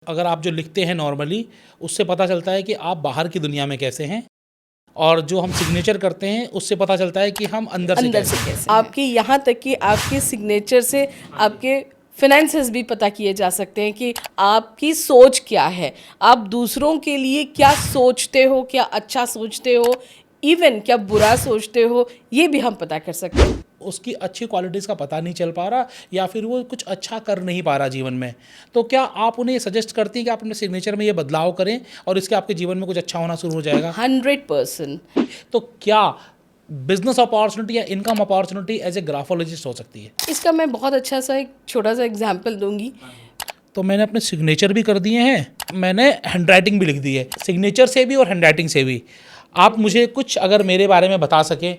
अगर आप जो लिखते हैं नॉर्मली, उससे पता चलता है कि आप बाहर की दुनिया में कैसे हैं, और जो हम सिग्नेचर करते हैं उससे पता चलता है कि हम अंदर से कैसे हैं। आपकी यहाँ तक कि आपके सिग्नेचर से आपके फिनेंसेस भी पता किए जा सकते हैं कि आपकी सोच क्या है, आप दूसरों के लिए क्या सोचते हो, क्या अच्छा सोचते हो, इवन क्या बुरा सोचते हो, ये भी हम पता कर सकते हैं। उसकी अच्छी क्वालिटीज़ का पता नहीं चल पा रहा, या फिर वो कुछ अच्छा कर नहीं पा रहा जीवन में, तो क्या आप उन्हें सजेस्ट करती हैं कि आप अपने सिग्नेचर में ये बदलाव करें और इसके आपके जीवन में कुछ अच्छा होना शुरू हो जाएगा? 100%। तो क्या बिजनेस अपॉर्चुनिटी या income opportunity as a graphologist हो सकती है? इसका मैं बहुत अच्छा सा एक छोटा सा एग्जाम्पल दूंगी। तो मैंने अपने सिग्नेचर भी कर दिए हैं, मैंने हैंडराइटिंग भी लिख दी है, सिग्नेचर से भी और हैंडराइटिंग से भी। आप मुझे कुछ अगर मेरे बारे में बता सकें।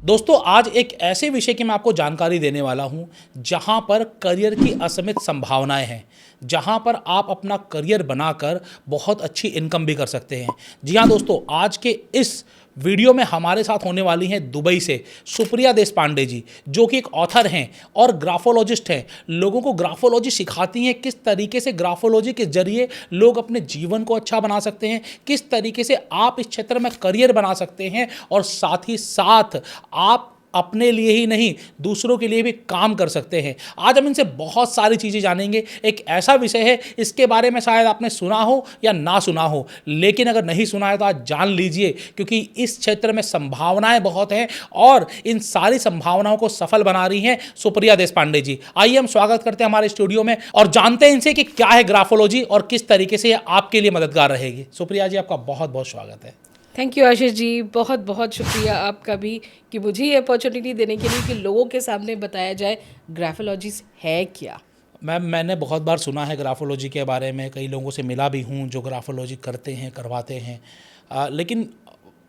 दोस्तों, आज एक ऐसे विषय की मैं आपको जानकारी देने वाला हूं जहां पर करियर की असीमित संभावनाएं हैं, जहां पर आप अपना करियर बनाकर बहुत अच्छी इनकम भी कर सकते हैं। जी हां दोस्तों, आज के इस वीडियो में हमारे साथ होने वाली हैं दुबई से सुप्रिया देशपांडे जी, जो कि एक ऑथर हैं और ग्राफोलॉजिस्ट हैं। लोगों को ग्राफोलॉजी सिखाती हैं, किस तरीके से ग्राफोलॉजी के जरिए लोग अपने जीवन को अच्छा बना सकते हैं, किस तरीके से आप इस क्षेत्र में करियर बना सकते हैं, और साथ ही साथ आप अपने लिए ही नहीं दूसरों के लिए भी काम कर सकते हैं। आज हम इनसे बहुत सारी चीज़ें जानेंगे। एक ऐसा विषय है, इसके बारे में शायद आपने सुना हो या ना सुना हो, लेकिन अगर नहीं सुना है तो आज जान लीजिए, क्योंकि इस क्षेत्र में संभावनाएं बहुत हैं और इन सारी संभावनाओं को सफल बना रही हैं सुप्रिया देशपांडे जी। आइए हम स्वागत करते हैं हमारे स्टूडियो में और जानते हैं इनसे कि क्या है ग्राफोलॉजी और किस तरीके से आपके लिए मददगार रहेगी। सुप्रिया जी, आपका बहुत बहुत स्वागत है। थैंक यू आशीष जी, बहुत बहुत शुक्रिया आपका भी कि मुझे ये अपॉर्चुनिटी देने के लिए कि लोगों के सामने बताया जाए ग्राफोलॉजी है क्या। मैम, मैंने बहुत बार सुना है ग्राफोलॉजी के बारे में, कई लोगों से मिला भी हूँ जो ग्राफोलॉजी करते हैं, करवाते हैं, लेकिन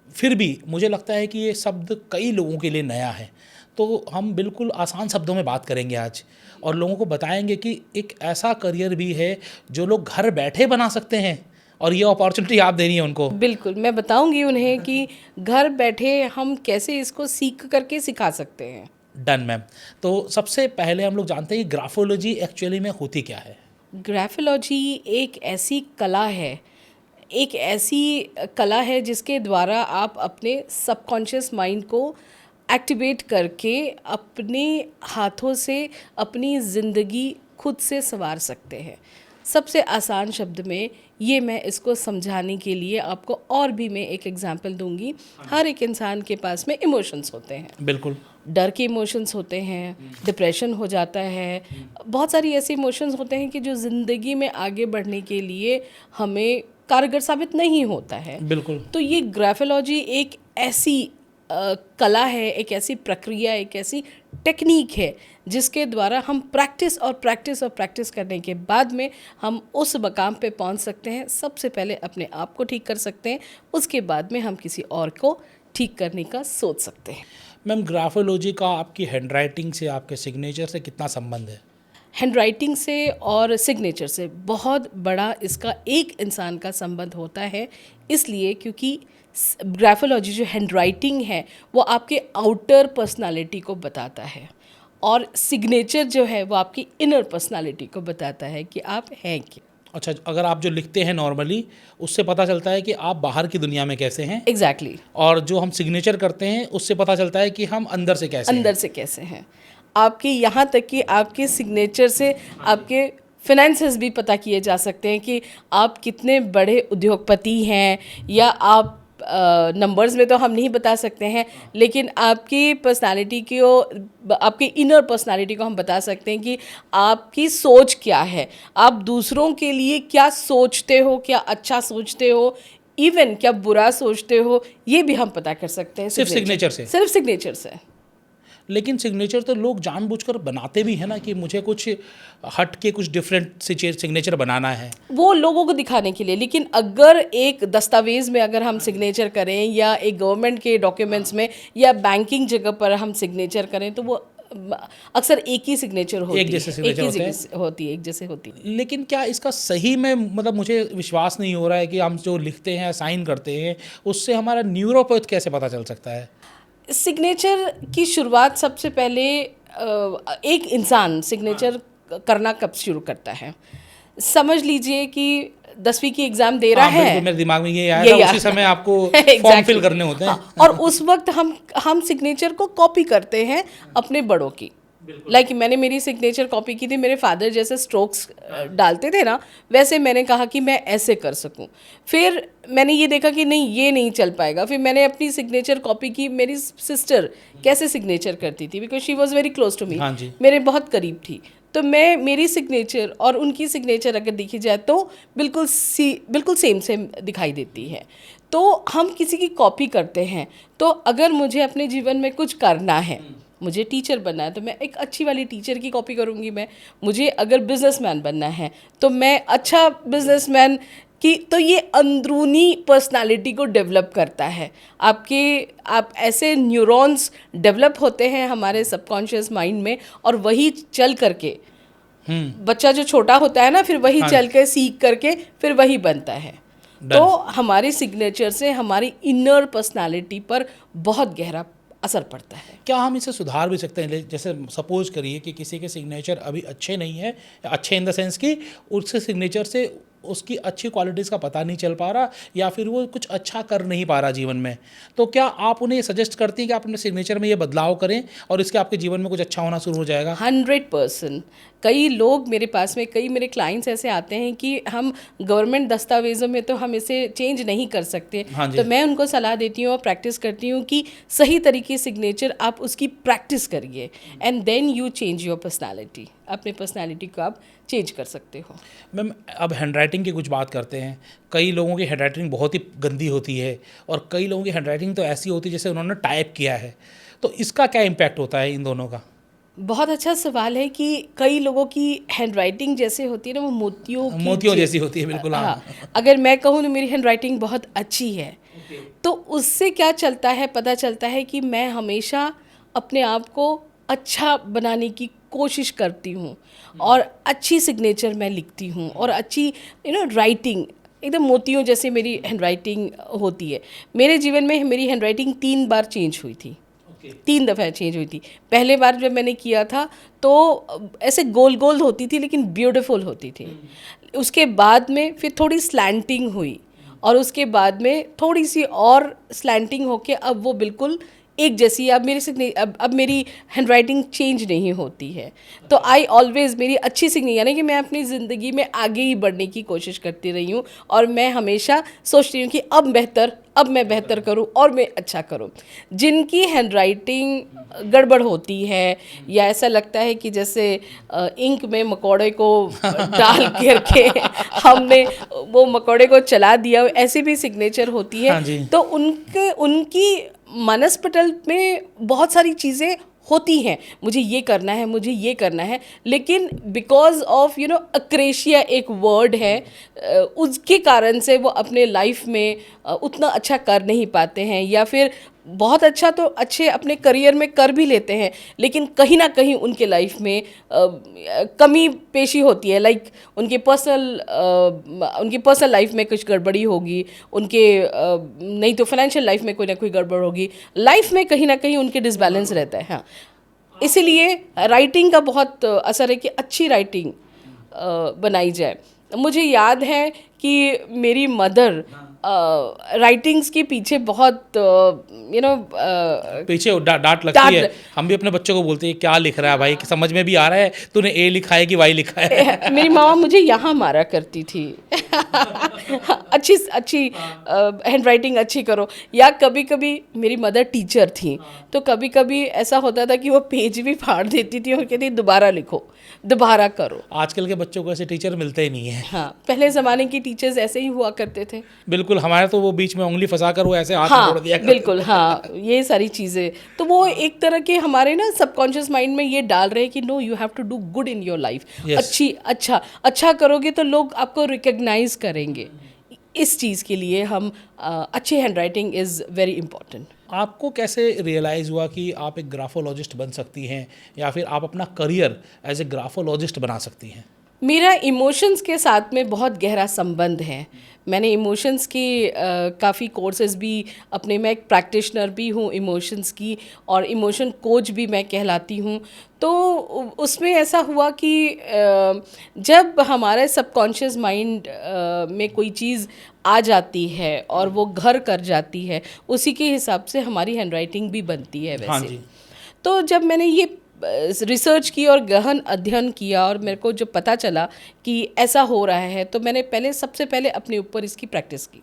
फिर भी मुझे लगता है कि ये शब्द कई लोगों के लिए नया है। तो हम बिल्कुल आसान शब्दों में बात करेंगे आज और लोगों को बताएंगे कि एक ऐसा करियर भी है जो लोग घर बैठे बना सकते हैं, और ये अपॉर्चुनिटी आप दे रही हैं उनको। बिल्कुल, मैं बताऊंगी उन्हें कि घर बैठे हम कैसे इसको सीख करके सिखा सकते हैं। Done ma'am. तो सबसे पहले हम लोग जानते हैं कि ग्राफोलॉजी एक्चुअली में होती क्या है। ग्राफोलॉजी एक ऐसी कला है, एक ऐसी कला है जिसके द्वारा आप अपने सबकॉन्शियस माइंड को एक्टिवेट करके अपने हाथों से अपनी ज़िंदगी खुद से संवार सकते हैं। सबसे आसान शब्द में ये मैं इसको समझाने के लिए आपको और भी मैं एक एग्जांपल दूंगी। हर एक इंसान के पास में इमोशंस होते हैं। बिल्कुल। डर के इमोशंस होते हैं, डिप्रेशन हो जाता है, बहुत सारी ऐसी इमोशंस होते हैं कि जो ज़िंदगी में आगे बढ़ने के लिए हमें कारगर साबित नहीं होता है। बिल्कुल। तो ये ग्राफोलॉजी एक ऐसी कला है, एक ऐसी प्रक्रिया, एक ऐसी टेक्निक है जिसके द्वारा हम प्रैक्टिस और प्रैक्टिस और प्रैक्टिस करने के बाद में हम उस मकाम पे पहुंच सकते हैं। सबसे पहले अपने आप को ठीक कर सकते हैं, उसके बाद में हम किसी और को ठीक करने का सोच सकते हैं। मैम, ग्राफोलॉजी का आपकी हैंडराइटिंग से, आपके सिग्नेचर से कितना संबंध है? हैंडराइटिंग से और सिग्नेचर से बहुत बड़ा इसका एक इंसान का संबंध होता है, इसलिए क्योंकि ग्राफोलॉजी जो हैंडराइटिंग है वो आपके आउटर पर्सनालिटी को बताता है, और सिग्नेचर जो है वो आपकी इनर पर्सनालिटी को बताता है कि आप हैं क्या। अच्छा, अगर आप जो लिखते हैं नॉर्मली, उससे पता चलता है कि आप बाहर की दुनिया में कैसे हैं। एग्जैक्टली। और जो हम सिग्नेचर करते हैं उससे पता चलता है कि हम अंदर से कैसे अंदर से कैसे हैं। आपके यहाँ तक कि आपके सिग्नेचर से आपके फिनेंसेस भी पता किए जा सकते हैं कि आप कितने बड़े उद्योगपति हैं, या आप नंबर्स में तो हम नहीं बता सकते हैं, लेकिन आपकी पर्सनालिटी को, आपकी इनर पर्सनालिटी को हम बता सकते हैं कि आपकी सोच क्या है, आप दूसरों के लिए क्या सोचते हो, क्या अच्छा सोचते हो, इवन क्या बुरा सोचते हो, ये भी हम पता कर सकते हैं सिर्फ सिग्नेचर से। सिर्फ सिग्नेचर से। लेकिन सिग्नेचर तो लोग जानबूझकर बनाते भी हैं ना, कि मुझे कुछ हट के कुछ डिफरेंट सिग्नेचर बनाना है, वो लोगों को दिखाने के लिए। लेकिन अगर एक दस्तावेज में अगर हम सिग्नेचर करें, या एक गवर्नमेंट के डॉक्यूमेंट्स में, या बैंकिंग जगह पर हम सिग्नेचर करें, तो वो अक्सर एक ही सिग्नेचर होती है, एक जैसे होती है। लेकिन क्या इसका सही में, मतलब मुझे विश्वास नहीं हो रहा है कि हम जो लिखते हैं, साइन करते हैं, उससे हमारा न्यूरोपैथ कैसे पता चल सकता है? सिग्नेचर की शुरुआत सबसे पहले एक इंसान सिग्नेचर करना कब शुरू करता है? समझ लीजिए कि 10वीं की एग्ज़ाम दे रहा है, बिल्कुल, मेरे दिमाग में ये आया था, उसी समय आपको फॉर्म फिल करने होते हैं। हाँ, और उस वक्त हम सिग्नेचर को कॉपी करते हैं अपने बड़ों की। लाइक मैंने मेरी सिग्नेचर कॉपी की थी, मेरे फादर जैसे स्ट्रोक्स डालते थे ना, वैसे मैंने कहा कि मैं ऐसे कर सकूं। फिर मैंने ये देखा कि नहीं, ये नहीं चल पाएगा। फिर मैंने अपनी सिग्नेचर कॉपी की। मेरी सिस्टर कैसे सिग्नेचर करती थी, because she was very close to me, हाँ जी। मेरे बहुत करीब थी। तो मैं मेरी सिग्नेचर और उनकी सिग्नेचर अगर देखी जाए तो बिल्कुल सेम दिखाई देती है। तो हम किसी की कॉपी करते हैं। तो अगर मुझे अपने जीवन में कुछ करना है, मुझे टीचर बनना है, तो मैं एक अच्छी वाली टीचर की कॉपी करूँगी। मैं मुझे अगर बिजनेसमैन बनना है तो मैं अच्छा बिजनेसमैन की। तो ये अंदरूनी पर्सनालिटी को डेवलप करता है। आप ऐसे न्यूरॉन्स डेवलप होते हैं हमारे सबकॉन्शियस माइंड में, और वही चल करके बच्चा जो छोटा होता है ना, फिर वही चल के सीख करके फिर वही बनता है। तो हमारे सिग्नेचर से हमारी इनर पर्सनालिटी पर बहुत गहरा असर पड़ता है। क्या हम इसे सुधार भी सकते हैं? जैसे सपोज करिए कि किसी के सिग्नेचर अभी अच्छे नहीं है, अच्छे इन द सेंस कि उसके सिग्नेचर से उसकी अच्छी क्वालिटीज़ का पता नहीं चल पा रहा, या फिर वो कुछ अच्छा कर नहीं पा रहा जीवन में, तो क्या आप उन्हें सजेस्ट करती हैं कि आप अपने सिग्नेचर में ये बदलाव करें और इसके आपके जीवन में कुछ अच्छा होना शुरू हो जाएगा? 100%। कई लोग मेरे पास में, कई मेरे क्लाइंट्स ऐसे आते हैं कि हम गवर्नमेंट दस्तावेज़ों में तो हम इसे चेंज नहीं कर सकते। हाँ जी। तो मैं उनको सलाह देती हूँ और प्रैक्टिस करती हूँ कि सही तरीके सिग्नेचर आप उसकी प्रैक्टिस करिए, and then you change your personality. अपने पर्सनालिटी को आप चेंज कर सकते हो। मैम, अब हैंडराइटिंग की कुछ बात करते हैं। कई लोगों की हैंडराइटिंग बहुत ही गंदी होती है, और कई लोगों की हैंडराइटिंग तो ऐसी होती है जैसे उन्होंने टाइप किया है। तो इसका क्या इम्पैक्ट होता है इन दोनों का? बहुत अच्छा सवाल है कि कई लोगों की हैंडराइटिंग जैसे होती है ना, वो मोतियों जैसी होती है, बिल्कुल। हाँ, अगर मैं कहूँ तो मेरी हैंडराइटिंग बहुत अच्छी है, तो उससे क्या चलता है, पता चलता है कि मैं हमेशा अपने आप को अच्छा बनाने की कोशिश करती हूँ, और अच्छी सिग्नेचर मैं लिखती हूँ, और अच्छी राइटिंग एकदम मोतियों जैसे मेरी हैंडराइटिंग होती है। मेरे जीवन में मेरी हैंडराइटिंग 3 बार चेंज हुई थी। 3 दफ़ा चेंज हुई थी। पहले बार जब मैंने किया था तो ऐसे गोल गोल होती थी, लेकिन ब्यूटीफुल होती थी। उसके बाद में फिर थोड़ी स्लैंटिंग हुई, और उसके बाद में थोड़ी सी और स्लैंटिंग होके अब वो बिल्कुल एक जैसी। अब मेरी हैंडराइटिंग चेंज नहीं होती है। तो आई ऑलवेज, मेरी अच्छी सिग्नेचर, यानी कि मैं अपनी ज़िंदगी में आगे ही बढ़ने की कोशिश करती रही हूँ, और मैं हमेशा सोचती हूँ कि अब मैं बेहतर करूँ और मैं अच्छा करूँ। जिनकी हैंडराइटिंग गड़बड़ होती है, या ऐसा लगता है कि जैसे इंक में मकोड़े को डाल करके हमने वो मकोड़े को चला दिया, ऐसी भी सिग्नेचर होती है। हाँ जी। तो उनकी मनस्पटल में बहुत सारी चीज़ें होती हैं, मुझे ये करना है, लेकिन बिकॉज ऑफ अक्रेशिया एक वर्ड है, उसके कारण से वो अपने लाइफ में उतना अच्छा कर नहीं पाते हैं, या फिर बहुत अच्छा तो अच्छे अपने करियर में कर भी लेते हैं, लेकिन कहीं ना कहीं उनके लाइफ में कमी पेशी होती है। लाइक उनके पर्सनल लाइफ में कुछ गड़बड़ी होगी, उनके नहीं तो फाइनेंशियल लाइफ में कोई ना कोई गड़बड़ होगी, लाइफ में कहीं ना कहीं उनके डिसबैलेंस रहता है। हाँ, इसीलिए राइटिंग का बहुत असर है कि अच्छी राइटिंग बनाई जाए। मुझे याद है कि मेरी मदर राइटिंग्स के पीछे बहुत पीछे डांट लगती है। हम भी अपने बच्चों को बोलते हैं क्या लिख रहा है भाई, समझ में भी आ रहा है, तूने ए लिखा है कि वाई लिखा है। मेरी मामा मुझे यहाँ मारा करती थी। अच्छी हैंडराइटिंग अच्छी करो। या कभी कभी मेरी मदर टीचर थी, तो कभी कभी ऐसा होता था कि वो पेज भी फाड़ देती थी और कहती दोबारा लिखो, दोबारा करो। आजकल के बच्चों को ऐसे टीचर मिलते ही नहीं है। हाँ, पहले ज़माने की टीचर्स ऐसे ही हुआ करते थे। बिल्कुल, हमारे तो वो बीच में उंगली फंसा कर वो ऐसे हाथ हाँ, मोड़ दिया करते। बिल्कुल, हाँ, ये सारी चीज़ें तो वो एक तरह के हमारे ना सबकॉन्शियस माइंड में ये डाल रहे हैं कि no, you have to do good in your life. अच्छा करोगे तो लोग आपको रिकग्नाइज करेंगे। इस चीज़ के लिए हम अच्छी हैंडराइटिंग इज़ वेरी इंपॉर्टेंट। आपको कैसे रियलाइज़ हुआ कि आप एक ग्राफोलॉजिस्ट बन सकती हैं, या फिर आप अपना करियर एज ए ग्राफोलॉजिस्ट बना सकती हैं? मेरा इमोशंस के साथ में बहुत गहरा संबंध है। मैंने इमोशंस की काफ़ी कोर्सेज भी अपने, मैं एक प्रैक्टिशनर भी हूँ इमोशंस की, और इमोशन कोच भी मैं कहलाती हूँ। तो उसमें ऐसा हुआ कि जब हमारे सबकॉन्शियस माइंड में कोई चीज़ आ जाती है और वो घर कर जाती है, उसी के हिसाब से हमारी हैंडराइटिंग भी बनती है हाँ वैसे। जी। तो जब मैंने ये रिसर्च की और गहन अध्ययन किया और मेरे को जो पता चला कि ऐसा हो रहा है, तो मैंने सबसे पहले अपने ऊपर इसकी प्रैक्टिस की।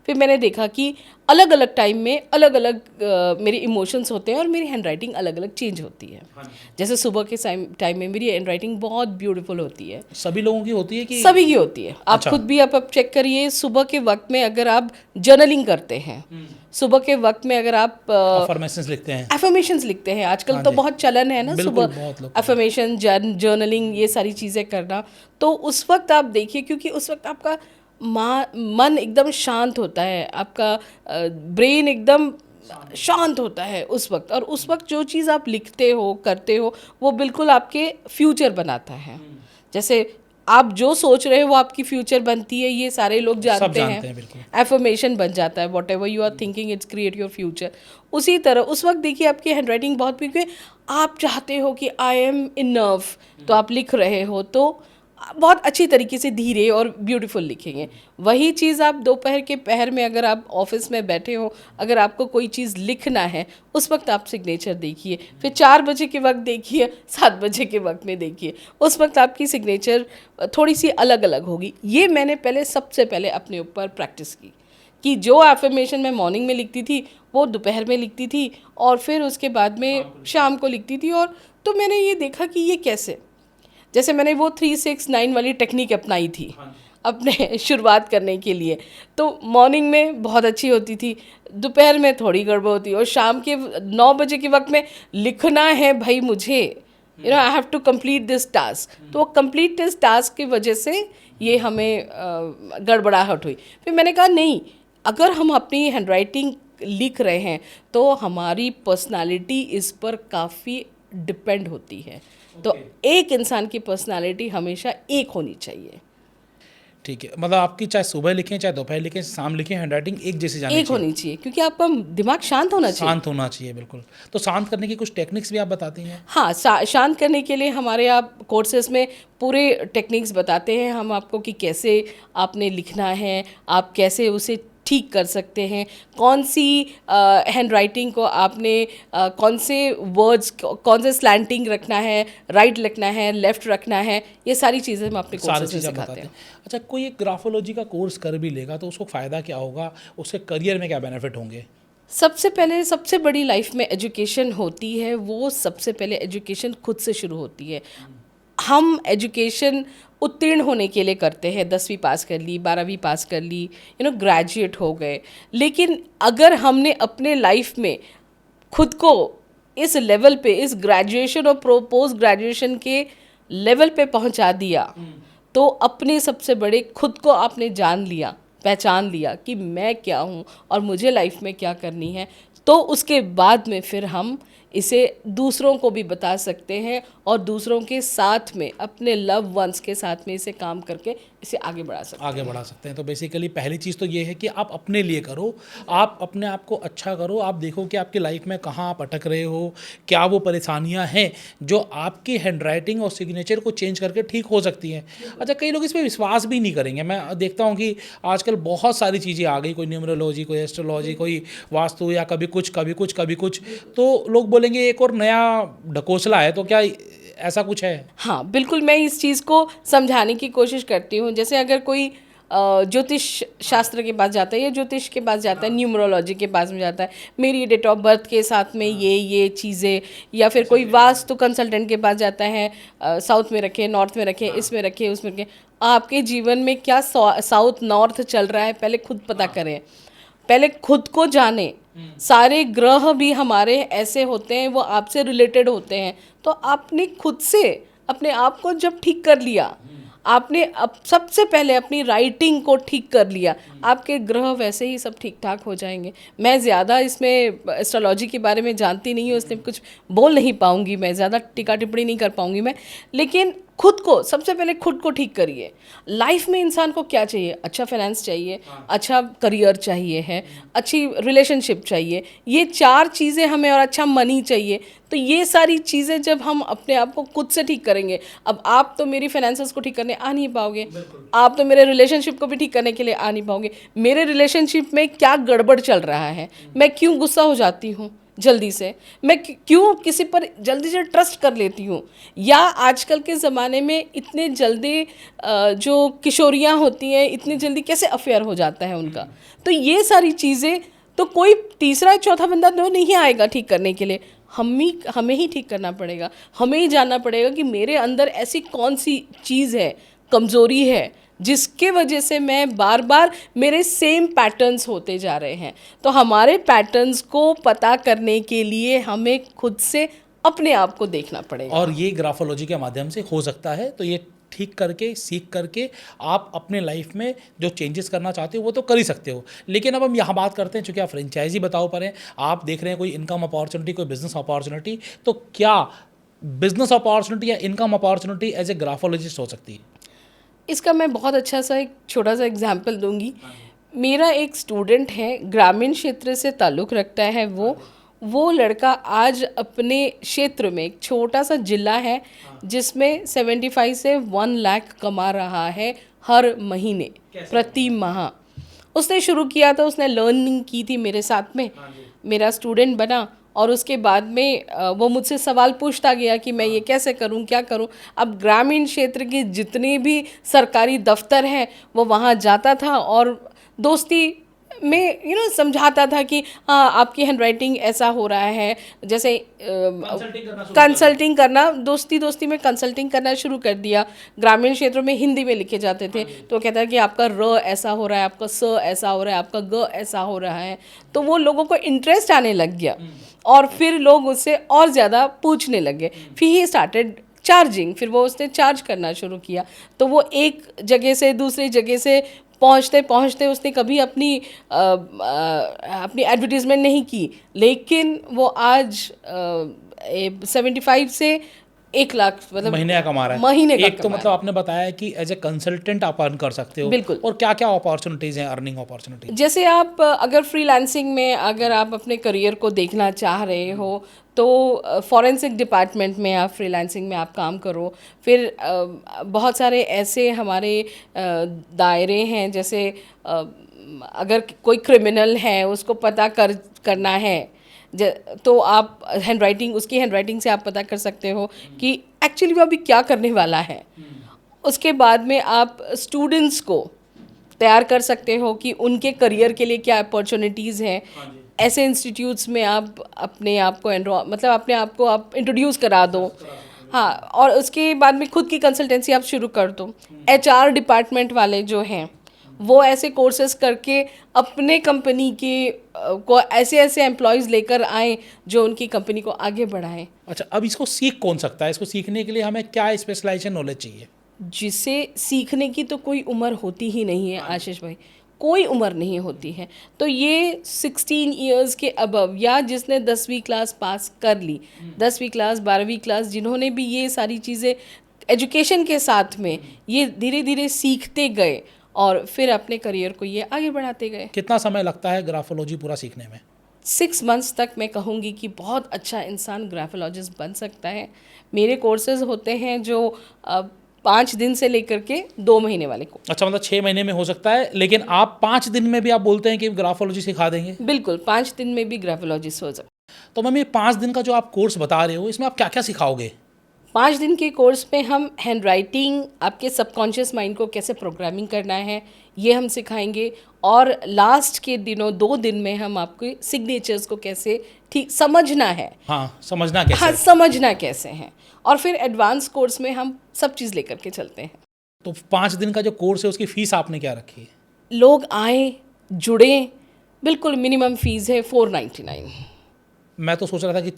फिर मैंने देखा कि अलग अलग टाइम में अलग अलग मेरे इमोशंस होते हैं और मेरी हैंडराइटिंग अलग अलग चेंज होती है। जैसे सुबह के टाइम में मेरी हैंडराइटिंग बहुत ब्यूटीफुल होती है। सभी लोगों की होती है कि सभी की होती है। आप अच्छा। खुद भी आप चेक करिए, सुबह के वक्त में अगर आप जर्नलिंग करते हैं, सुबह के वक्त में अगर आप अफर्मेशंस लिखते हैं, एफर्मेशंस लिखते हैं, आजकल हाँ तो जी। बहुत चलन है ना बिल्कुल, सुबह बहुत लोग एफर्मेशन, जर्नलिंग, ये सारी चीज़ें करना। तो उस वक्त आप देखिए, क्योंकि उस वक्त आपका मन एकदम शांत होता है, आपका ब्रेन एकदम शांत होता है उस वक्त, और उस वक्त जो चीज़ आप लिखते हो, करते हो, वो बिल्कुल आपके फ्यूचर बनाता है। जैसे आप जो सोच रहे हो वो आपकी फ्यूचर बनती है, ये सारे लोग सब जानते जानते हैं। हैं, बिल्कुल। एफर्मेशन बन जाता है, whatever you are thinking it's create your future. उसी तरह उस वक्त देखिए आपकी हैंडराइटिंग बहुत, क्योंकि आप चाहते हो कि आई एम इनफ, तो आप लिख रहे हो तो बहुत अच्छी तरीके से धीरे और ब्यूटीफुल लिखेंगे। वही चीज़ आप दोपहर के पहर में अगर आप ऑफिस में बैठे हो, अगर आपको कोई चीज़ लिखना है, उस वक्त आप सिग्नेचर देखिए, फिर 4 बजे के वक्त देखिए, 7 बजे के वक्त में देखिए, उस वक्त आपकी सिग्नेचर थोड़ी सी अलग अलग होगी। ये मैंने सबसे पहले अपने ऊपर प्रैक्टिस की कि जो एफर्मेशन मैं मॉर्निंग में लिखती थी वो दोपहर में लिखती थी, और फिर उसके बाद में शाम को लिखती थी। और तो मैंने ये देखा कि ये कैसे, जैसे मैंने वो 3-6-9 वाली टेक्निक अपनाई थी अपने शुरुआत करने के लिए, तो मॉर्निंग में बहुत अच्छी होती थी, दोपहर में थोड़ी गड़बड़ होती, और शाम के 9 बजे के वक्त में लिखना है भाई मुझे, I have to complete this task. तो कंप्लीट दिस टास्क की वजह से ये हमें गड़बड़ाहट हुई। फिर मैंने कहा नहीं, अगर हम अपनी हैंडराइटिंग लिख रहे हैं तो हमारी पर्सनालिटी इस पर काफ़ी डिपेंड होती है। तो एक इंसान की पर्सनालिटी हमेशा एक होनी चाहिए, ठीक है। मतलब आपकी चाहे सुबह लिखें, चाहे दोपहर लिखें, शाम लिखें, हैंडराइटिंग एक जैसी जानी एक चाहिए, होनी चाहिए, क्योंकि आपका दिमाग शांत होना चाहिए। शांत होना चाहिए, बिल्कुल। तो शांत करने की कुछ टेक्निक्स भी आप बताती हैं? हाँ, शांत करने के लिए हमारे आप कोर्सेज में पूरे टेक्निक्स बताते हैं हम आपको कि कैसे आपने लिखना है, आप कैसे उसे ठीक कर सकते हैं, कौन सी हैंडराइटिंग को आपने कौन से वर्ड्स, कौन से स्लैंटिंग रखना है, राइट लिखना है, लेफ्ट रखना है, ये सारी चीज़ें हम अपने सारी कोर्सेज में चीज़ें सिखाते बताते हैं। हैं। अच्छा, कोई एक ग्राफोलॉजी का कोर्स कर भी लेगा तो उसको फ़ायदा क्या होगा, उसके करियर में क्या बेनिफिट होंगे? सबसे पहले सबसे बड़ी लाइफ में एजुकेशन होती है, वो सबसे पहले एजुकेशन खुद से शुरू होती है। हम एजुकेशन उत्तीर्ण होने के लिए करते हैं, 10वीं पास कर ली, 12वीं पास कर ली, ग्रेजुएट हो गए। लेकिन अगर हमने अपने लाइफ में खुद को इस लेवल पे, इस ग्रेजुएशन और पोस्ट ग्रेजुएशन के लेवल पे पहुंचा दिया, तो अपने सबसे बड़े खुद को आपने जान लिया, पहचान लिया कि मैं क्या हूँ और मुझे लाइफ में क्या करनी है, तो उसके बाद में फिर हम इसे दूसरों को भी बता सकते हैं और दूसरों के साथ में, अपने लव वंस के साथ में इसे काम करके इसे आगे बढ़ा सकते हैं। आगे बढ़ा सकते हैं। तो बेसिकली पहली चीज़ तो ये है कि आप अपने लिए करो, आप अपने आप को अच्छा करो, आप देखो कि आपकी लाइफ में कहाँ आप अटक रहे हो, क्या वो परेशानियाँ हैं जो आपकी हैंडराइटिंग और सिग्नेचर को चेंज करके ठीक हो सकती हैं। अच्छा, कई लोग इस पर विश्वास भी नहीं करेंगे। मैं देखता हूँ कि आजकल बहुत सारी चीज़ें आ गई, कोई न्यूमरोलॉजी, कोई एस्ट्रोलॉजी, कोई वास्तु, या कभी कुछ कभी कुछ कभी कुछ, तो लोग बोलेंगे एक और नया ढकोसला है। तो क्या ऐसा कुछ है? हाँ, बिल्कुल, मैं इस चीज़ को समझाने की कोशिश करती हूँ। जैसे अगर कोई ज्योतिष शास्त्र के पास जाता है या ज्योतिष के पास जाता है, न्यूमरोलॉजी के पास में जाता है, मेरी डेट ऑफ बर्थ के साथ में ये चीज़ें, या फिर कोई वास्तु कंसल्टेंट के पास जाता है, साउथ में रखे, नॉर्थ में रखे, इसमें रखे, उसमें रखे। आपके जीवन में क्या साउथ नॉर्थ चल रहा है, पहले खुद पता करें, पहले खुद को जाने। सारे ग्रह भी हमारे ऐसे होते हैं, वो आपसे रिलेटेड होते हैं। तो आपने खुद से अपने आप को जब ठीक कर लिया, आपने अब सबसे पहले अपनी राइटिंग को ठीक कर लिया, आपके ग्रह वैसे ही सब ठीक ठाक हो जाएंगे। मैं ज़्यादा इसमें एस्ट्रोलॉजी के बारे में जानती नहीं हूँ, इसलिए कुछ बोल नहीं पाऊँगी, मैं ज़्यादा टीका टिप्पणी नहीं कर पाऊँगी मैं। लेकिन खुद को सबसे पहले खुद को ठीक करिए। लाइफ में इंसान को क्या चाहिए? अच्छा फाइनेंस चाहिए, अच्छा करियर चाहिए है, अच्छी रिलेशनशिप चाहिए, ये 4 चीज़ें हमें, और अच्छा मनी चाहिए। तो ये सारी चीज़ें जब हम अपने आप को खुद से ठीक करेंगे, अब आप तो मेरी फाइनेंसेस को ठीक करने आ नहीं पाओगे, आप तो मेरे रिलेशनशिप को भी ठीक करने के लिए आ नहीं पाओगे। मेरे रिलेशनशिप में क्या गड़बड़ चल रहा है, मैं क्यों गुस्सा हो जाती हूँ जल्दी से, मैं क्यों किसी पर जल्दी से ट्रस्ट कर लेती हूँ, या आजकल के ज़माने में इतने जल्दी जो किशोरियाँ होती हैं इतनी जल्दी कैसे अफेयर हो जाता है उनका। तो ये सारी चीज़ें तो कोई तीसरा चौथा बंदा तो नहीं आएगा ठीक करने के लिए, हमें ही ठीक करना पड़ेगा। हमें ही जानना पड़ेगा कि मेरे अंदर ऐसी कौन सी चीज़ है, कमज़ोरी है, जिसके वजह से मैं बार बार मेरे सेम पैटर्न्स होते जा रहे हैं। तो हमारे पैटर्न्स को पता करने के लिए हमें खुद से अपने आप को देखना पड़ेगा। और ये ग्राफोलॉजी के माध्यम से हो सकता है। तो ये ठीक करके, सीख करके आप अपने लाइफ में जो चेंजेस करना चाहते हो वो तो कर ही सकते हो। लेकिन अब हम यहाँ बात करते हैं, चूँकि आप फ्रेंचाइजी बताओ पर हैं, आप देख रहे हैं कोई इनकम अपॉर्चुनिटी, कोई बिजनेस अपॉर्चुनिटी, तो क्या बिजनेस अपॉर्चुनिटी या income opportunity as a graphologist हो सकती है? इसका मैं बहुत अच्छा सा एक छोटा सा एग्जाम्पल दूंगी। मेरा एक स्टूडेंट है, ग्रामीण क्षेत्र से ताल्लुक़ रखता है। वो लड़का आज अपने क्षेत्र में, एक छोटा सा जिला है जिसमें 75 से 1 लाख कमा रहा है हर महीने, प्रति माह। उसने शुरू किया था, उसने लर्निंग की थी मेरे साथ में, मेरा स्टूडेंट बना, और उसके बाद में वो मुझसे सवाल पूछता गया कि मैं ये कैसे करूं, क्या करूं। अब ग्रामीण क्षेत्र के जितने भी सरकारी दफ्तर हैं वो वहाँ जाता था और दोस्ती में समझाता था कि हाँ आपकी हैंडराइटिंग ऐसा हो रहा है, जैसे कंसल्टिंग करना, दोस्ती में कंसल्टिंग करना शुरू कर दिया। ग्रामीण क्षेत्रों में हिंदी में लिखे जाते थे, तो कहता है कि आपका र ऐसा हो रहा है, आपका स ऐसा हो रहा है, आपका ग ऐसा हो रहा है। तो वो लोगों को इंटरेस्ट आने लग गया और फिर लोग उससे और ज़्यादा पूछने लगे। फिर ही स्टार्टेड चार्जिंग, फिर वो उसने चार्ज करना शुरू किया। तो वो एक जगह से दूसरी जगह से पहुँचते पहुँचते उसने कभी अपनी एडवर्टीज़मेंट नहीं की, लेकिन वो आज 75 से 1 लाख मतलब महीने का कमा रहा है। महीने का एक तो मतलब आपने बताया कि एज ए कंसल्टेंट आप अर्न कर सकते हो। बिल्कुल। और क्या क्या अपॉर्चुनिटीज़ हैं, अर्निंग अपॉर्चुनिटीज? जैसे आप अगर फ्रीलांसिंग में अगर आप अपने करियर को देखना चाह रहे हो तो फॉरेंसिक डिपार्टमेंट में आप फ्रीलांसिंग में आप काम करो। फिर बहुत सारे ऐसे हमारे दायरे हैं, जैसे अगर कोई क्रिमिनल है उसको पता करना है तो आप उसकी हैंडराइटिंग से आप पता कर सकते हो कि एक्चुअली वो अभी क्या करने वाला है। उसके बाद में आप स्टूडेंट्स को तैयार कर सकते हो कि उनके करियर के लिए क्या अपॉर्चुनिटीज़ हैं। ऐसे इंस्टीट्यूट्स में आप अपने आप को आप इंट्रोड्यूस करा दो। हाँ, और उसके बाद में खुद की कंसल्टेंसी आप शुरू कर दो। HR डिपार्टमेंट वाले जो हैं वो ऐसे कोर्सेज करके अपने कंपनी के को ऐसे एम्प्लॉयज़ लेकर आएँ जो उनकी कंपनी को आगे बढ़ाएं। अच्छा, अब इसको सीख कौन सकता है? इसको सीखने के लिए हमें क्या स्पेशलाइजेशन नॉलेज चाहिए? जिसे सीखने की तो कोई उम्र होती ही नहीं है आशीष भाई, कोई उम्र नहीं होती है। तो ये 16 इयर्स के अबव, या जिसने 10वीं क्लास पास कर ली, 10वीं क्लास 12वीं क्लास, जिन्होंने भी ये सारी चीज़ें एजुकेशन के साथ में ये धीरे धीरे सीखते गए और फिर अपने करियर को ये आगे बढ़ाते गए। कितना समय लगता है ग्राफोलॉजी पूरा सीखने में? 6 मंथ्स तक मैं कहूँगी कि बहुत अच्छा इंसान ग्राफोलॉजिस्ट बन सकता है। मेरे कोर्सेज होते हैं जो 5 दिन से लेकर के 2 महीने वाले को। अच्छा, मतलब 6 महीने में हो सकता है, लेकिन आप 5 दिन में भी आप बोलते हैं कि ग्राफोलॉजी सिखा देंगे? बिल्कुल, 5 दिन में भी ग्राफोलॉजिस्ट हो सकता है। तो मैम, ये 5 दिन का जो आप कोर्स बता रहे हो, इसमें आप क्या क्या सिखाओगे? 5 दिन के कोर्स में हम हैंडराइटिंग, आपके सबकॉन्शियस माइंड को कैसे प्रोग्रामिंग करना है ये हम सिखाएंगे, और लास्ट के दिनों 2 दिन में हम आपके सिग्नेचर्स को कैसे ठीक समझना है। हाँ, समझना कैसे? हाँ, समझना कैसे है। और फिर एडवांस कोर्स में हम सब चीज़ लेकर के चलते हैं। तो 5 दिन का जो कोर्स है उसकी फ़ीस आपने क्या रखी है? लोग आए, जुड़े, बिल्कुल मिनिमम फीस है 499। मैं तो सोच रहा था कि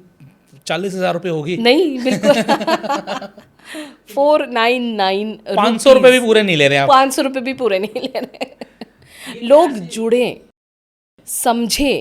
40,000 रुपये होगी। नहीं, बिल्कुल 499। 500 रुपये भी पूरे नहीं ले रहे आप? 500 रुपये भी पूरे नहीं ले रहे। लोग जुड़े, समझे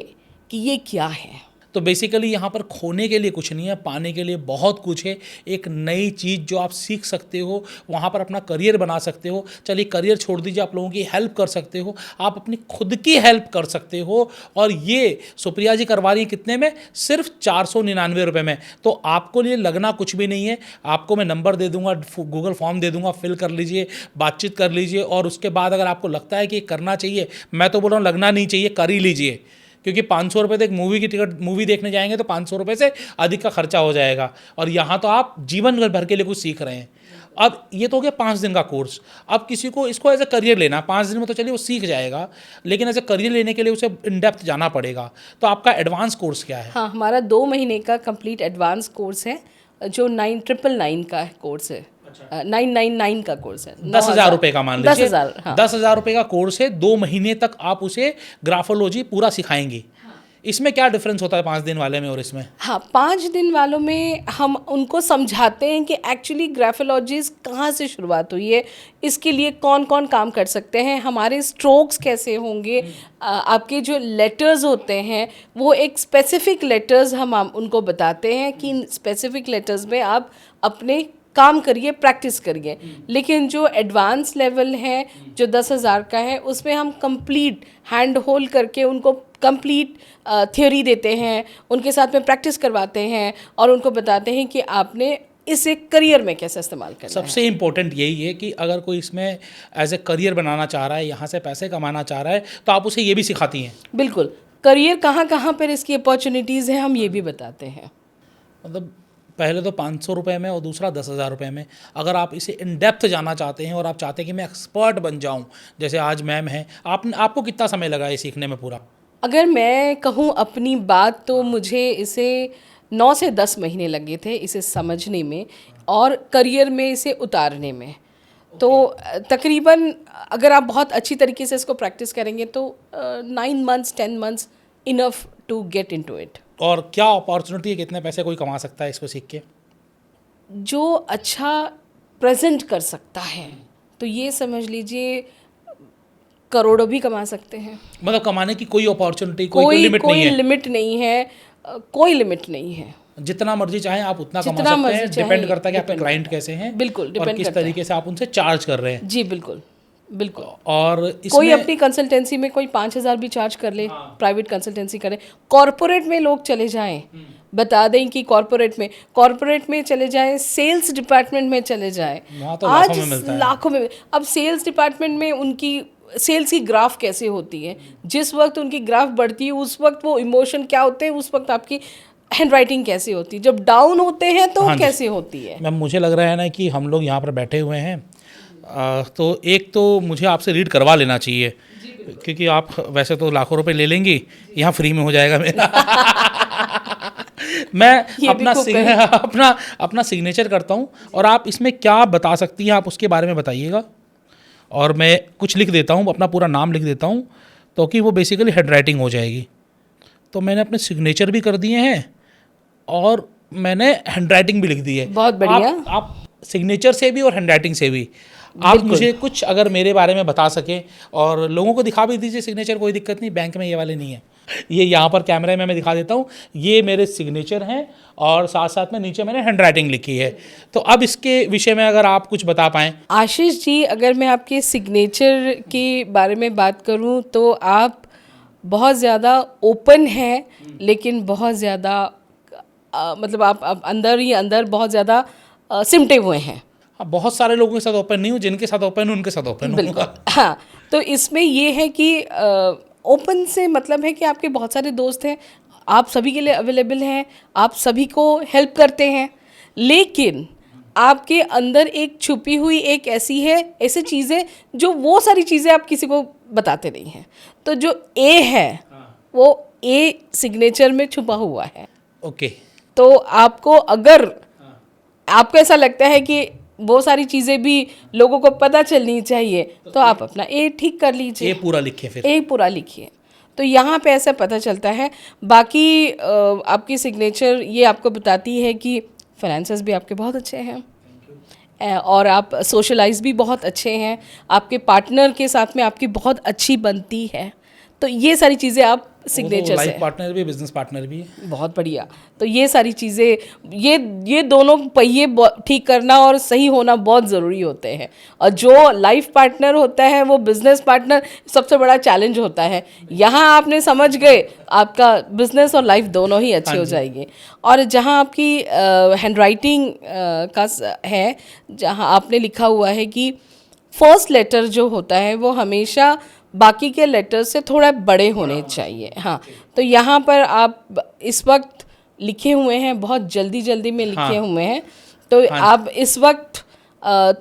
कि ये क्या है। तो बेसिकली यहाँ पर खोने के लिए कुछ नहीं है, पाने के लिए बहुत कुछ है। एक नई चीज़ जो आप सीख सकते हो, वहाँ पर अपना करियर बना सकते हो। चलिए करियर छोड़ दीजिए, आप लोगों की हेल्प कर सकते हो, आप अपनी खुद की हेल्प कर सकते हो। और ये सुप्रिया जी करवा रही है कितने में? सिर्फ 499 रुपये में। तो आपको लिए लगना कुछ भी नहीं है। आपको मैं नंबर दे दूंगा, गूगल फॉर्म दे दूंगा, फिल कर लीजिए, बातचीत कर लीजिए, और उसके बाद अगर आपको लगता है कि करना चाहिए, मैं तो बोल रहा हूँ लगना नहीं चाहिए, कर ही लीजिए। क्योंकि 500 रुपये तक मूवी की टिकट, मूवी देखने जाएंगे तो 500 रुपये से अधिक का खर्चा हो जाएगा, और यहाँ तो आप जीवन भर के लिए कुछ सीख रहे हैं। अब ये तो हो गया 5 दिन का कोर्स। अब किसी को इसको एज ए करियर लेना, 5 दिन में तो चलिए वो सीख जाएगा, लेकिन एज ए करियर लेने के लिए उसे इन डेप्थ जाना पड़ेगा। तो आपका एडवांस कोर्स क्या है? हाँ, हमारा 2 महीने का कंप्लीट एडवांस कोर्स है, जो 999 का कोर्स है। 999 का कोर्स है, 10,000 रुपये का मान लीजिए। 10,000, हाँ। 10,000 रुपये का कोर्स है, 2 महीने तक आप उसे ग्राफोलॉजी पूरा सिखाएंगी। इसमें क्या डिफरेंस होता है 5 दिन वाले में और इसमें? हाँ, 5 दिन वालों में हम उनको समझाते हैं कि एक्चुअली ग्राफोलॉजीज कहाँ से शुरुआत हुई है, इसके लिए कौन कौन काम कर सकते हैं, हमारे स्ट्रोक्स कैसे होंगे, आपके जो लेटर्स होते हैं वो एक स्पेसिफिक लेटर्स हम उनको बताते हैं कि इन स्पेसिफिक लेटर्स में आप अपने काम करिए, प्रैक्टिस करिए। लेकिन जो एडवांस लेवल है, जो 10,000 का है, उसमें हम कंप्लीट हैंड होल्ड करके उनको कंप्लीट थ्योरी देते हैं, उनके साथ में प्रैक्टिस करवाते हैं और उनको बताते हैं कि आपने इसे करियर में कैसे इस्तेमाल करना है। सबसे इम्पोर्टेंट यही है कि अगर कोई इसमें एज ए करियर बनाना चाह रहा है, यहाँ से पैसे कमाना चाह रहा है, तो आप उसे ये भी सिखाती हैं? बिल्कुल, करियर कहाँ कहाँ पर इसकी अपॉर्चुनिटीज़ हैं हम ये भी बताते हैं। मतलब पहले तो 500 रुपये में और दूसरा 10,000 रुपये में। अगर आप इसे इन डेप्थ जाना चाहते हैं और आप चाहते हैं कि मैं एक्सपर्ट बन जाऊं, जैसे आज मैम हैं, आपको कितना समय लगा ये सीखने में पूरा? अगर मैं कहूँ अपनी बात, तो मुझे इसे 9 से 10 महीने लगे थे इसे समझने में और करियर में इसे उतारने में। तो तकरीबन अगर आप बहुत अच्छी तरीके से इसको प्रैक्टिस करेंगे तो 9 months 10 months enough to get into it. और क्या अपॉर्चुनिटी है, कितने पैसे कोई कमा सकता है इसको सीख के? जो अच्छा प्रेजेंट कर सकता है तो ये समझ लीजिए करोड़ों भी कमा सकते हैं। मतलब कमाने की कोई अपॉर्चुनिटी, कोई लिमिट नहीं है? लिमिट नहीं है, कोई लिमिट नहीं है। जितना मर्जी चाहें आप उतना कमा सकते हैं। डिपेंड करता है कि आपके क्लाइंट कैसे हैं, बिल्कुल और किस तरीके से आप उनसे चार्ज कर रहे हैं। जी बिल्कुल बिल्कुल। और कोई अपनी कंसल्टेंसी में कोई 5,000 भी चार्ज कर ले, प्राइवेट कंसल्टेंसी करे। कॉरपोरेट में लोग चले जाएं, बता दें कि कॉरपोरेट में चले जाएं, सेल्स डिपार्टमेंट में चले जाएं, वहाँ तो आज लाखों में मिलता है। लाखों में। अब सेल्स डिपार्टमेंट में उनकी सेल्स की ग्राफ कैसे होती है, जिस वक्त उनकी ग्राफ बढ़ती है उस वक्त वो इमोशन क्या होते हैं, उस वक्त आपकी हैंड राइटिंग कैसी होती है, जब डाउन होते हैं तो कैसे होती है। मैम मुझे लग रहा है ना कि हम लोग यहाँ पर बैठे हुए हैं, तो एक तो मुझे आपसे रीड करवा लेना चाहिए, क्योंकि आप वैसे तो लाखों रुपए ले लेंगी, यहाँ फ्री में हो जाएगा मेरा। मैं अपना सिग्नेचर करता हूँ और आप इसमें क्या बता सकती हैं, आप उसके बारे में बताइएगा। और मैं कुछ लिख देता हूँ, अपना पूरा नाम लिख देता हूँ, तो कि वो बेसिकली हैंड राइटिंग हो जाएगी। तो मैंने अपने सिग्नेचर भी कर दिए हैं और मैंने हैंड राइटिंग भी लिख दी है। बहुत बढ़िया। आप सिग्नेचर से भी और हैंड राइटिंग से भी आप मुझे कुछ अगर मेरे बारे में बता सकें, और लोगों को दिखा भी दीजिए सिग्नेचर, कोई दिक्कत नहीं, बैंक में ये वाले नहीं है। ये यहाँ पर कैमरे में मैं दिखा देता हूँ, ये मेरे सिग्नेचर हैं और साथ साथ में नीचे मैंने हैंड राइटिंग लिखी है। तो अब इसके विषय में अगर आप कुछ बता पाएँ। आशीष जी, अगर मैं आपके सिग्नेचर के बारे में बात करूँ तो आप बहुत ज़्यादा ओपन हैं, लेकिन बहुत ज़्यादा मतलब आप अंदर ही अंदर बहुत ज़्यादा सिमटे हुए हैं। बहुत सारे लोगों के साथ ओपन नहीं हूँ, जिनके साथ ओपन हूँ उनके साथ ओपन हूँ। बिल्कुल, हाँ। तो इसमें ये है कि ओपन से मतलब है कि आपके बहुत सारे दोस्त हैं, आप सभी के लिए अवेलेबल हैं, आप सभी को हेल्प करते हैं, लेकिन आपके अंदर एक छुपी हुई एक ऐसी चीज़ें जो वो सारी चीज़ें आप किसी को बताते नहीं हैं। तो जो ए है वो ए सिग्नेचर में छुपा हुआ है। ओके। तो आपको अगर आपको ऐसा लगता है कि वो सारी चीज़ें भी लोगों को पता चलनी चाहिए, तो आप अपना ए ठीक कर लीजिए। ए पूरा लिखिए, फिर ए पूरा लिखिए, तो यहाँ पे ऐसा पता चलता है। बाकी आपकी सिग्नेचर ये आपको बताती है कि फाइनेंसेस भी आपके बहुत अच्छे हैं और आप सोशलाइज भी बहुत अच्छे हैं, आपके पार्टनर के साथ में आपकी बहुत अच्छी बनती है। तो ये सारी चीज़ें आप सिग्नेचर से। लाइफ पार्टनर भी, बिजनेस पार्टनर भी है। बहुत बढ़िया। तो ये सारी चीज़ें, ये दोनों पहिए ठीक करना और सही होना बहुत ज़रूरी होते हैं। और जो लाइफ पार्टनर होता है वो बिजनेस पार्टनर सबसे बड़ा चैलेंज होता है। यहाँ आपने समझ गए, आपका बिजनेस और लाइफ दोनों ही अच्छे हो जाएंगे। और जहाँ आपकी हैंड राइटिंग है, जहाँ आपने लिखा हुआ है कि फर्स्ट लेटर जो होता है वो हमेशा बाकी के लेटर से थोड़ा बड़े होने चाहिए। हाँ, तो यहाँ पर आप इस वक्त लिखे हुए हैं, बहुत जल्दी जल्दी में लिखे हुए हैं। तो आप इस वक्त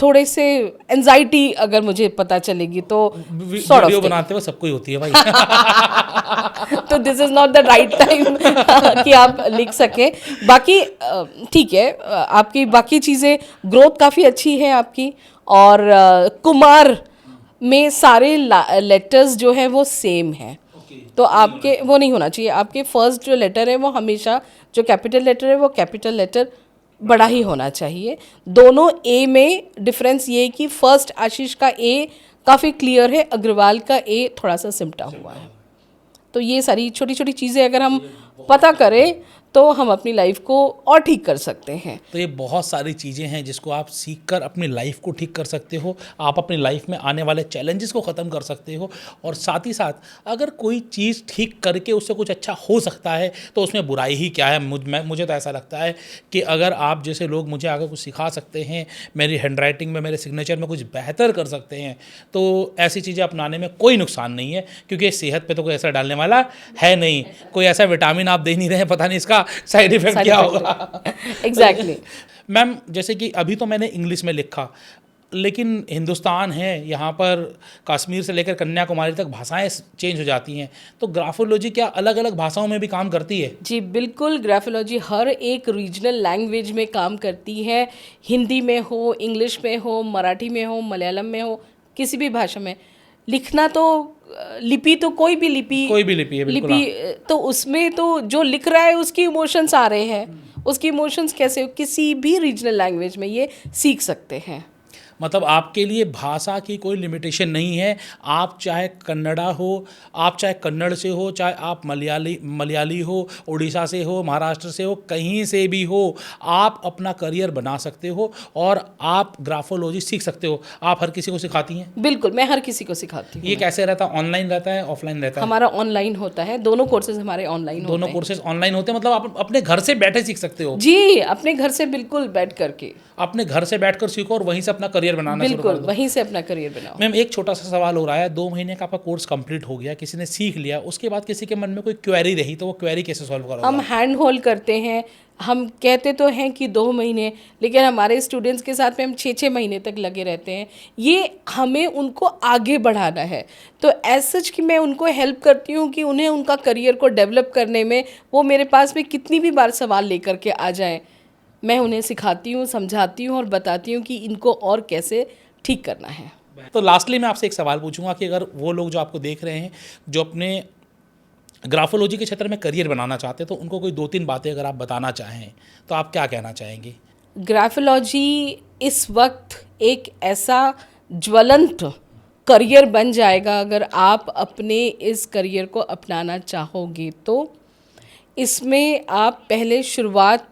थोड़े से एंजाइटी अगर मुझे पता चलेगी तो वीडियो बनाते हुए सबको ही होती है भाई। तो this is not the right time कि आप लिख सकें। बाकी ठीक है, आपकी बाकी चीज़ें, ग्रोथ काफ़ी अच्छी है आपकी। और कुमार में सारे लेटर्स जो है वो सेम है। तो आपके वो नहीं होना चाहिए। आपके फर्स्ट जो लेटर है वो हमेशा, जो कैपिटल लेटर है वो कैपिटल लेटर बड़ा ही होना चाहिए। दोनों ए में डिफरेंस ये है कि फर्स्ट आशीष का ए काफ़ी क्लियर है, अग्रवाल का ए थोड़ा सा सिमटा हुआ है। तो ये सारी छोटी छोटी चीज़ें अगर हम पता करें तो हम अपनी लाइफ को और ठीक कर सकते हैं। तो ये बहुत सारी चीज़ें हैं जिसको आप सीख कर अपनी लाइफ को ठीक कर सकते हो। आप अपनी लाइफ में आने वाले चैलेंजेस को ख़त्म कर सकते हो। और साथ ही साथ अगर कोई चीज़ ठीक करके उससे कुछ अच्छा हो सकता है तो उसमें बुराई ही क्या है। मुझे तो ऐसा लगता है कि अगर आप जैसे लोग मुझे आगे कुछ सिखा सकते हैं, मेरी हैंड राइटिंग में, मेरे सिग्नेचर में कुछ बेहतर कर सकते हैं, तो ऐसी चीज़ें अपनाने में कोई नुकसान नहीं है। क्योंकि सेहत पर तो कोई असर डालने वाला है नहीं। कोई ऐसा विटामिन आप दे नहीं रहे हैं, पता नहीं इसका साइड इफेक्ट क्या होगा। एग्जैक्टली। मैम, जैसे कि अभी तो मैंने इंग्लिश में लिखा, लेकिन हिंदुस्तान है, यहाँ पर कश्मीर से लेकर कन्याकुमारी तक भाषाएं चेंज हो जाती हैं। तो ग्राफोलॉजी क्या अलग अलग भाषाओं में भी काम करती है? जी बिल्कुल, ग्राफोलॉजी हर एक रीजनल लैंग्वेज में काम करती है। हिंदी में हो, इंग्लिश में हो, मराठी में हो, मलयालम में हो, किसी भी भाषा में। लिखना तो लिपि तो कोई भी लिपि है, बिल्कुल। लिपि तो उसमें तो जो लिख रहा है उसकी इमोशंस आ रहे हैं। उसकी इमोशंस कैसे, किसी भी रीजनल लैंग्वेज में ये सीख सकते हैं। मतलब आपके लिए भाषा की कोई लिमिटेशन नहीं है। आप चाहे कन्नड़ा हो, आप चाहे कन्नड़ से हो, चाहे आप मलयाली हो, उड़ीसा से हो, महाराष्ट्र से हो, कहीं से भी हो, आप अपना करियर बना सकते हो और आप ग्राफोलॉजी सीख सकते हो। आप हर किसी को सिखाती हैं? बिल्कुल, मैं हर किसी को सिखाती हूँ। ये कैसे रहता है? ऑनलाइन रहता है, ऑफलाइन रहता है? हमारा ऑनलाइन होता है, दोनों कोर्सेज हमारे ऑनलाइन होते हैं। दोनों कोर्सेज ऑनलाइन होते हैं, मतलब आप अपने घर से बैठे सीख सकते हो? जी, अपने घर से बिल्कुल बैठ करके, अपने घर से बैठकर सीखो और वहीं से अपना करियर बनाना शुरू कर बिल्कुल दो। वहीं से अपना करियर बनाओ। मैम, एक छोटा सा सवाल हो रहा है। 2 महीने का आपका कोर्स कंप्लीट हो गया, किसी ने सीख लिया, उसके बाद किसी के मन में कोई क्वेरी रही तो वो क्वेरी कैसे सॉल्व करोगे? हम हैंड होल्ड करते हैं। हम कहते तो हैं कि 2 महीने, लेकिन हमारे स्टूडेंट्स के साथ में हम 6-6 महीने तक लगे रहते हैं। ये हमें उनको आगे बढ़ाना है। तो एज सच कि मैं उनको हेल्प करती हूँ कि उन्हें उनका करियर को डेवलप करने में वो मेरे पास में कितनी भी बार सवाल लेकर के आ जाएं, मैं उन्हें सिखाती हूँ, समझाती हूँ और बताती हूँ कि इनको और कैसे ठीक करना है। तो लास्टली मैं आपसे एक सवाल पूछूंगा कि अगर वो लोग जो आपको देख रहे हैं, जो अपने ग्राफोलॉजी के क्षेत्र में करियर बनाना चाहते हैं, तो उनको कोई 2-3 बातें अगर आप बताना चाहें तो आप क्या कहना चाहेंगे? ग्राफोलॉजी इस वक्त एक ऐसा ज्वलंत करियर बन जाएगा अगर आप अपने इस करियर को अपनाना चाहोगे तो। इसमें आप पहले शुरुआत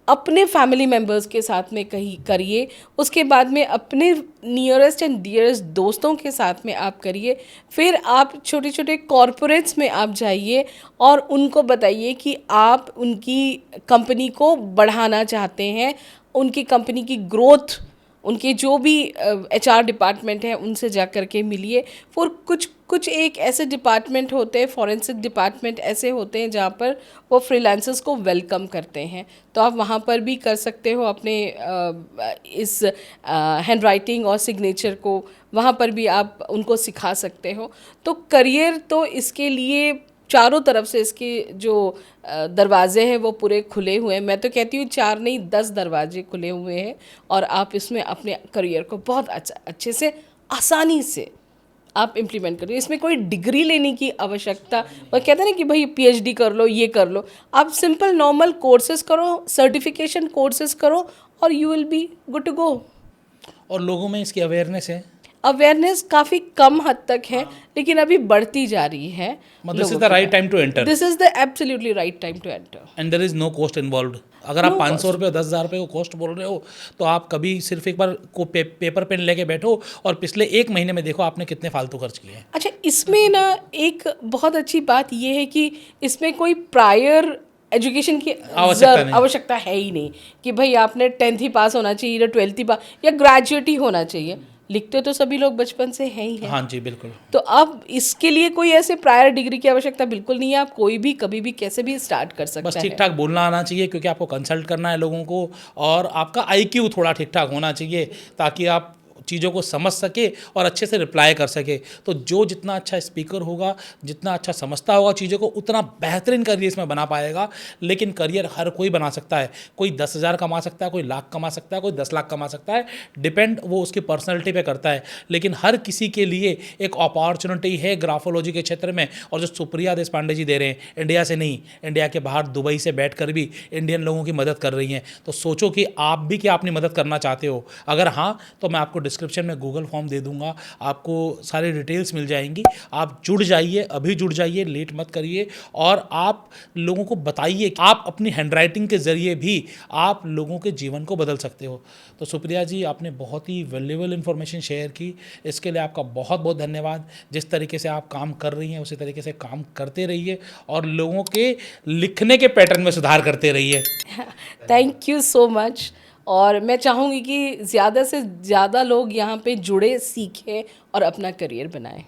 अपने फैमिली मेम्बर्स के साथ में कहीं करिए, उसके बाद में अपने नियरेस्ट एंड डियरेस्ट दोस्तों के साथ में आप करिए, फिर आप छोटे छोटे कॉरपोरेट्स में आप जाइए और उनको बताइए कि आप उनकी कंपनी को बढ़ाना चाहते हैं, उनकी कंपनी की ग्रोथ, उनके जो भी HR डिपार्टमेंट है उनसे जा कर के मिलिए। फिर कुछ एक ऐसे डिपार्टमेंट होते हैं, फॉरेंसिक डिपार्टमेंट ऐसे होते हैं जहाँ पर वो फ्रीलांसर्स को वेलकम करते हैं, तो आप वहाँ पर भी कर सकते हो अपने इस हैंड राइटिंग और सिग्नेचर को, वहाँ पर भी आप उनको सिखा सकते हो। तो करियर तो इसके लिए चारों तरफ से इसके जो दरवाजे हैं वो पूरे खुले हुए हैं। मैं तो कहती हूँ 4 नहीं 10 दरवाजे खुले हुए हैं और आप इसमें अपने करियर को बहुत अच्छे से, आसानी से आप इम्प्लीमेंट करिए। इसमें कोई डिग्री लेने की आवश्यकता, वो कहते हैं ना कि भाई PhD कर लो, ये कर लो। आप सिंपल नॉर्मल कोर्सेज करो, सर्टिफिकेशन कोर्सेज करो और you will be good to go. और लोगों में इसकी अवेयरनेस है? अवेयरनेस काफ़ी कम हद तक है, लेकिन अभी बढ़ती जा रही है। This is the right time to enter this is the absolutely right time to enter. And there is no cost involve. अगर आप 500 रुपये 10,000 रुपये को कॉस्ट बोल रहे हो तो आप कभी सिर्फ एक बार को पेपर पेन लेके बैठो और पिछले 1 महीने में देखो आपने कितने फालतू खर्च किए हैं। अच्छा, इसमें ना एक बहुत अच्छी बात ये है कि इसमें कोई प्रायर एजुकेशन की आवश्यकता है ही नहीं कि भाई आपने 10th ही पास होना चाहिए या 12th ही पास या ग्रेजुएट ही होना चाहिए। लिखते तो सभी लोग बचपन से हैं ही हैं। हाँ जी, बिल्कुल। तो अब इसके लिए कोई ऐसे प्रायर डिग्री की आवश्यकता बिल्कुल नहीं है। आप कोई भी कभी भी कैसे भी स्टार्ट कर सकते हैं। बस ठीक ठाक बोलना आना चाहिए, क्योंकि आपको कंसल्ट करना है लोगों को, और आपका आईक्यू थोड़ा ठीक ठाक होना चाहिए ताकि आप चीज़ों को समझ सके और अच्छे से रिप्लाई कर सके। तो जो जितना अच्छा स्पीकर होगा, जितना अच्छा समझता होगा चीज़ों को, उतना बेहतरीन करियर इसमें बना पाएगा। लेकिन करियर हर कोई बना सकता है। कोई 10,000 कमा सकता है, कोई लाख कमा सकता है, कोई 10 लाख कमा सकता है। डिपेंड वो उसकी पर्सनैलिटी पे करता है। लेकिन हर किसी के लिए एक अपॉर्चुनिटी है ग्राफोलॉजी के क्षेत्र में, और जो सुप्रिया देशपांडे जी दे रहे हैं, इंडिया से नहीं, इंडिया के बाहर दुबई से बैठ कर भी इंडियन लोगों की मदद कर रही हैं। तो सोचो कि आप भी क्या अपनी मदद करना चाहते हो। अगर हाँ, तो मैं आपको डिस्क्रिप्शन में गूगल फॉर्म दे दूंगा, आपको सारी डिटेल्स मिल जाएंगी। आप जुड़ जाइए, अभी जुड़ जाइए, लेट मत करिए, और आप लोगों को बताइए कि आप अपनी हैंडराइटिंग के ज़रिए भी आप लोगों के जीवन को बदल सकते हो। तो सुप्रिया जी, आपने बहुत ही वैल्यूएबल इन्फॉर्मेशन शेयर की, इसके लिए आपका बहुत बहुत धन्यवाद। जिस तरीके से आप काम कर रही हैं उसी तरीके से काम करते रहिए और लोगों के लिखने के पैटर्न में सुधार करते रहिए। Thank you so much. और मैं चाहूँगी कि ज़्यादा से ज़्यादा लोग यहाँ पे जुड़े, सीखें और अपना करियर बनाएं।